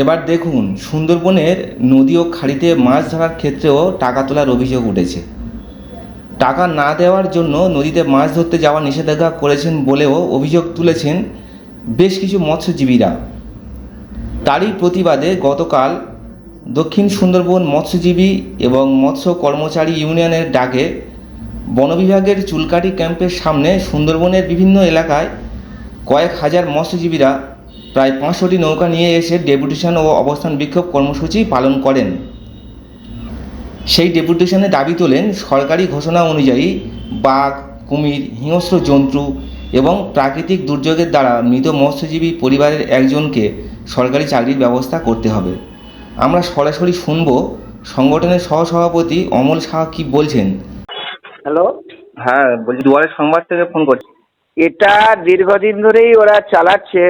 এবার দেখুন, সুন্দরবনের নদী ও খাড়িতে মাছ ধরার ক্ষেত্রেও টাকা তোলার অভিযোগ উঠেছে। টাকা না দেওয়ার জন্য নদীতে মাছ ধরতে যাওয়া নিষেধাজ্ঞা করেছেন বলেও অভিযোগ তুলেছেন বেশ কিছু মৎস্যজীবীরা। তারই প্রতিবাদে গতকাল দক্ষিণ সুন্দরবন মৎস্যজীবী এবং মৎস্য কর্মচারী ইউনিয়নের ডাকে বন বিভাগের চুলকাটি ক্যাম্পের সামনে সুন্দরবনের বিভিন্ন এলাকায় কয়েক হাজার মৎস্যজীবীরা প্রায় 500টি নৌকা নিয়ে এসে ডেপুটেশন ও অবস্থান বিক্ষোভ কর্মসূচি পালন করেন। সেই ডেপুটেশনে দাবি তোলেন সরকারি ঘোষণা অনুযায়ী বাঘ, কুমির, হিংস্র জন্তু এবং প্রাকৃতিক দুর্যোগের দ্বারা মৃত মৎস্যজীবী পরিবারের একজনকে সরকারি চাকরির ব্যবস্থা করতে হবে। আমরা সরাসরি শুনব সংগঠনের সহসভাপতি অমল সাহা কি বলছেন। হ্যালো, হ্যাঁ বলছি, দুয়ারের সংবাদ থেকে ফোন করছি। এটা দীর্ঘদিন ধরেই ওরা চালাচ্ছে,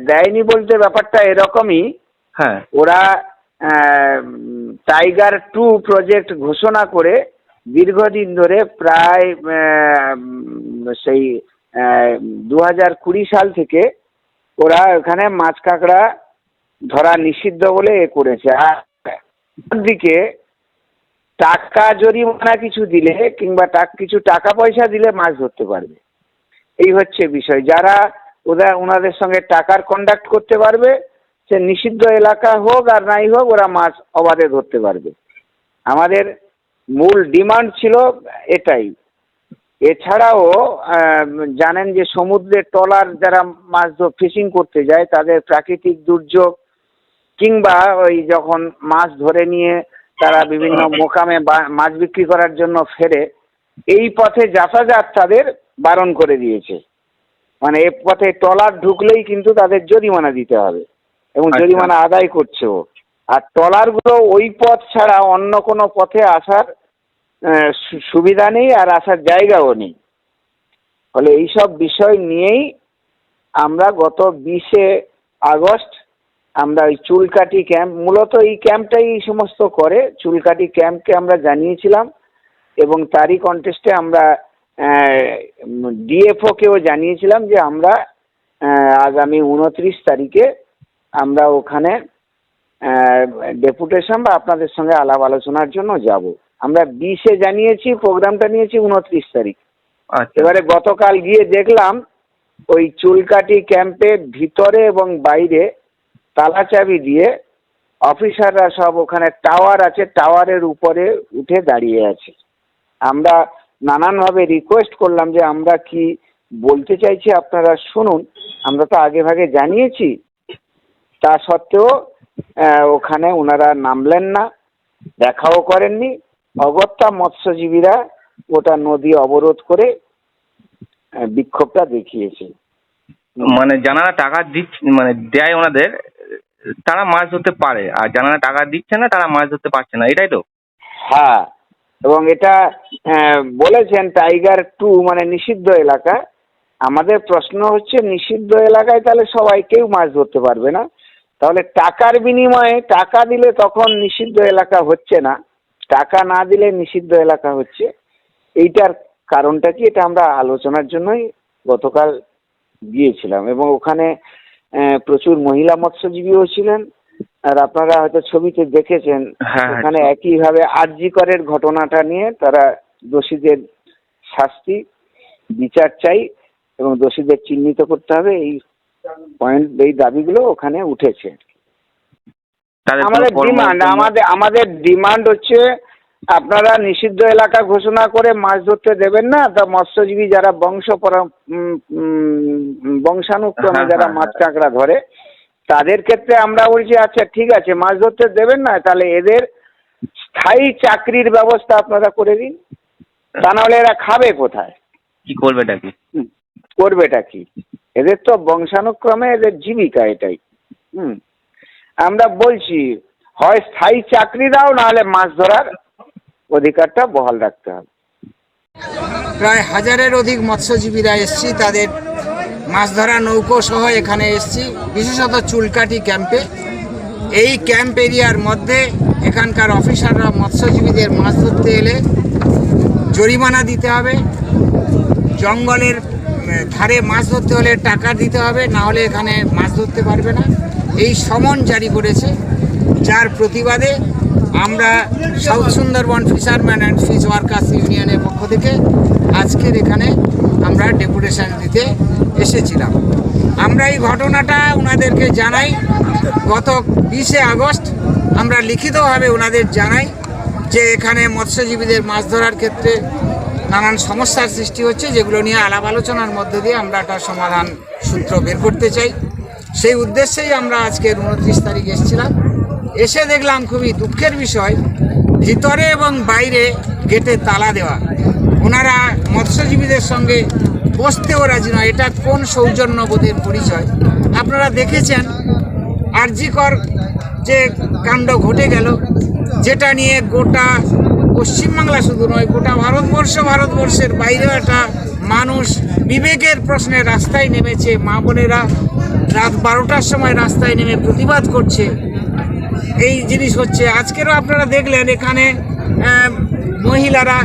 দেয়নি বলতে ব্যাপারটা এরকমই। হ্যাঁ, ওরা টাইগার 2 প্রজেক্ট ঘোষণা করে দীর্ঘদিন ধরে প্রায় সেই 2020 সাল থেকে ওরা ওখানে মাছ কাঁকড়া ধরা নিষিদ্ধ বলে করেছে। আর দিকে টাকা জরিমানা কিছু দিলে কিংবা কিছু টাকা পয়সা দিলে মাছ ধরতে পারবে, এই হচ্ছে বিষয়। যারা ওনাদের সঙ্গে টাকার কন্ডাক্ট করতে পারবে, সে নিষিদ্ধ এলাকা হোক আর নাই হোক, ওরা মাছ অবাধে ধরতে পারবে। আমাদের মূল ডিমান্ড ছিল এটাই। এছাড়াও জানেন যে সমুদ্রে ট্রলার যারা মাছ ফিশিং করতে যায়, তাদের প্রাকৃতিক দুর্যোগ কিংবা ওই যখন মাছ ধরে নিয়ে তারা বিভিন্ন মোকামে মাছ বিক্রি করার জন্য ফেরে, এই পথে যাতায়াত তাদের বারণ করে দিয়েছে। মানে এই পথে ট্রলার ঢুকলেই কিন্তু তাদের জরিমানা দিতে হবে এবং জরিমানা আদায় করছেও। আর ট্রলারগুলো ওই পথ ছাড়া অন্য কোনো পথে আসার সুবিধা নেই আর আসার জায়গাও নেই। ফলে এইসব বিষয় নিয়েই আমরা গত 20 আগস্ট আমরা ওই চুলকাটি ক্যাম্প, মূলত এই ক্যাম্পটাই এই সমস্ত করে, চুলকাটি ক্যাম্পকে আমরা জানিয়েছিলাম এবং তারই কন্টেস্টে আমরা ডিএফওকেও জানিয়েছিলাম যে আমরা আগামী 29 তারিখে আমরা ওখানে ডেপুটেশন বা আপনাদের সঙ্গে আলাপ আলোচনার জন্য যাব। আমরা 20-এ জানিয়েছি, প্রোগ্রামটা নিয়েছি 29 তারিখ। এবারে গতকাল গিয়ে দেখলাম ওই চুলকাটি ক্যাম্পের ভিতরে এবং বাইরে তালা চাবি দিয়ে অফিসাররা সব, ওখানে টাওয়ার আছে, টাওয়ারের উপরে উঠে দাঁড়িয়ে আছে। আমরা নানানভাবে রিকোয়েস্ট করলাম যে আমরা কি বলতে চাইছি আপনারা শুনুন, আমরা তো আগে ভাগে জানিয়েছি। তা সত্ত্বেও ওখানে ওনারা নামলেন না, দেখাও করেননি। অগত্যা মৎস্যজীবীরা ওটা নদী অবরোধ করে বিক্ষোভটা দেখিয়েছে। মানে যারা টাকা দিচ্ছে, মানে দেয় ওনাদের, তারা মাছ ধরতে পারে, আর যারা টাকা দিচ্ছে না তারা মাছ ধরতে পারছে না, এটাই তো? হ্যাঁ, এবং এটা বলেছেন টাইগার 2 মানে নিষিদ্ধ এলাকা। আমাদের প্রশ্ন হচ্ছে, নিষিদ্ধ এলাকায় তাহলে সবাই কেউ মাছ ধরতে পারবে না, তাহলে টাকার বিনিময়ে টাকা দিলে তখন নিষিদ্ধ এলাকা হচ্ছে না, টাকা না দিলে নিষিদ্ধ এলাকা হচ্ছে। এইটার কারণটা কি, এটা আমরা আলোচনার জন্যই গতকাল গিয়েছিলাম এবং ওখানে প্রচুর মহিলা মৎস্যজীবীও ছিলেন। আর আপনারা হয়তো ছবিতে দেখেছেন, ওখানে একইভাবে আরজি করের ঘটনাটা নিয়ে তারা দোষীদের শাস্তি বিচার চাই এবং দোষীদের চিহ্নিত করতে হবে, এই পয়েন্ট, এই দাবিগুলো ওখানে উঠেছে। আমাদের ডিমান্ড হচ্ছে, আপনারা নিষিদ্ধ এলাকা ঘোষণা করে মাছ ধরতে দেবেন না, তা মৎস্যজীবী যারা বংশানুক্রমে যারা মাছ কাঁকড়া ধরে, তাদের ক্ষেত্রে আমরা বলছি আচ্ছা ঠিক আছে, মাছ ধরতে দেবেন না, তাহলে এদের স্থায়ী চাকরির ব্যবস্থা আপনারা করে দিন। তা নাহলে এরা খাবে কোথায়, কি করবেটা কি, করবেটা কি? এদের তো বংশানুক্রমে এদের জীবিকা এটাই। আমরা বলছি হয় স্থায়ী চাকরি দাও, নাহলে মাছ ধরার অধিকারটা বহাল রাখতে হবে। প্রায় 1000-এর অধিক মৎস্যজীবীরা এসছি, তাদের মাছ ধরা নৌকো সহ এখানে এসছি, বিশেষত চুলকাটি ক্যাম্পে। এই ক্যাম্প এরিয়ার মধ্যে এখানকার অফিসাররা মৎস্যজীবীদের মাছ ধরতে এলে জরিমানা দিতে হবে, জঙ্গলের ধারে মাছ ধরতে হলে টাকা দিতে হবে, না হলে এখানে মাছ ধরতে পারবে না। এই সমন জারি করেছে, যার প্রতিবাদে আমরা south Sundarban fisherman and fish workers ইউনিয়নের পক্ষ থেকে আজকের এখানে আমরা ডেপুটেশন দিতে এসেছিলাম। আমরা এই ঘটনাটা ওনাদেরকে জানাই। গত 20শে আগস্ট আমরা লিখিতভাবে ওনাদের জানাই যে এখানে মৎস্যজীবীদের মাছ ধরার ক্ষেত্রে নানান সমস্যার সৃষ্টি হচ্ছে, যেগুলো নিয়ে আলাপ আলোচনার মধ্যে দিয়ে আমরা একটা সমাধান সূত্র বের করতে চাই। সেই উদ্দেশ্যেই আমরা আজকের 29 তারিখ এসেছিলাম। এসে দেখলাম খুবই দুঃখের বিষয়, ভিতরে এবং বাইরে গেটে তালা দেওয়া। ওনারা মৎস্যজীবীদের সঙ্গে বসতেও রাজি নয়। এটা কোন সৌজন্যবোধের পরিচয়? আপনারা দেখেছেন আরজিকর যে কাণ্ড ঘটে গেল, যেটা নিয়ে গোটা পশ্চিমবাংলা শুধু নয়, গোটা ভারতবর্ষের বাইরেও একটা মানুষ বিবেকের প্রশ্নে রাস্তায় নেমেছে। মা বোনেরা রাত 12টার সময় রাস্তায় নেমে প্রতিবাদ করছে। এই জিনিস হচ্ছে। আজকেরও আপনারা দেখলেন এখানে মহিলারা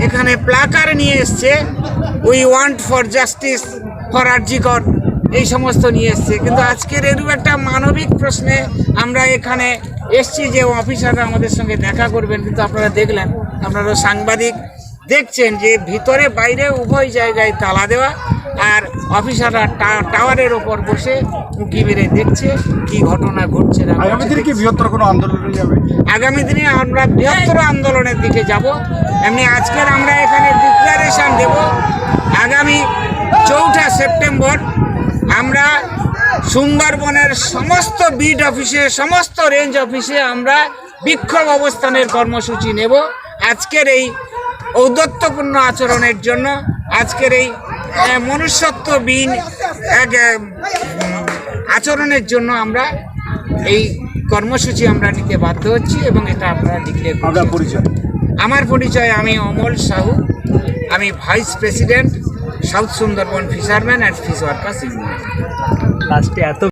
এখানে প্লাকার্ড নিয়ে এসছে, we want for justice for RG Kar, এই সমস্ত নিয়ে এসছে। কিন্তু আজকের এরকম একটা মানবিক প্রশ্নে আমরা এখানে এসছি যে অফিসাররা আমাদের সঙ্গে দেখা করবেন, কিন্তু আপনারা দেখলেন, আপনারা সাংবাদিক দেখছেন যে ভিতরে বাইরে উভয় জায়গায় তালা দেওয়া, আর অফিসাররা টাওয়ারের ওপর বসে উঁকি মেরে দেখছে কি ঘটনা ঘটছে। আগামী দিনে কি বৃহত্তর কোনো আন্দোলন যাবে? আগামী দিনে আমরা বৃহত্তর আন্দোলনের দিকে যাব। এমনি আজকের আমরা এখানে ডিক্লারেশন দেব। আগামী 4 সেপ্টেম্বর আমরা সুন্দরবনের সমস্ত বিট অফিসে, সমস্ত রেঞ্জ অফিসে আমরা বিক্ষোভ অবস্থানের কর্মসূচি নেব। আজকের এই ঔদ্ধত্যপূর্ণ আচরণের জন্য, আজকের এই মনুষ্যত্বহীন এক আচরণের জন্য আমরা এই কর্মসূচি আমরা নিতে বাধ্য হচ্ছি এবং এটা আপনারা ডিক্লেয়ার করছেন। আমার পরিচয়, আমি অমল সাহু, আমি vice president south Sundarban fisherman and fish workers union. লাস্টে এত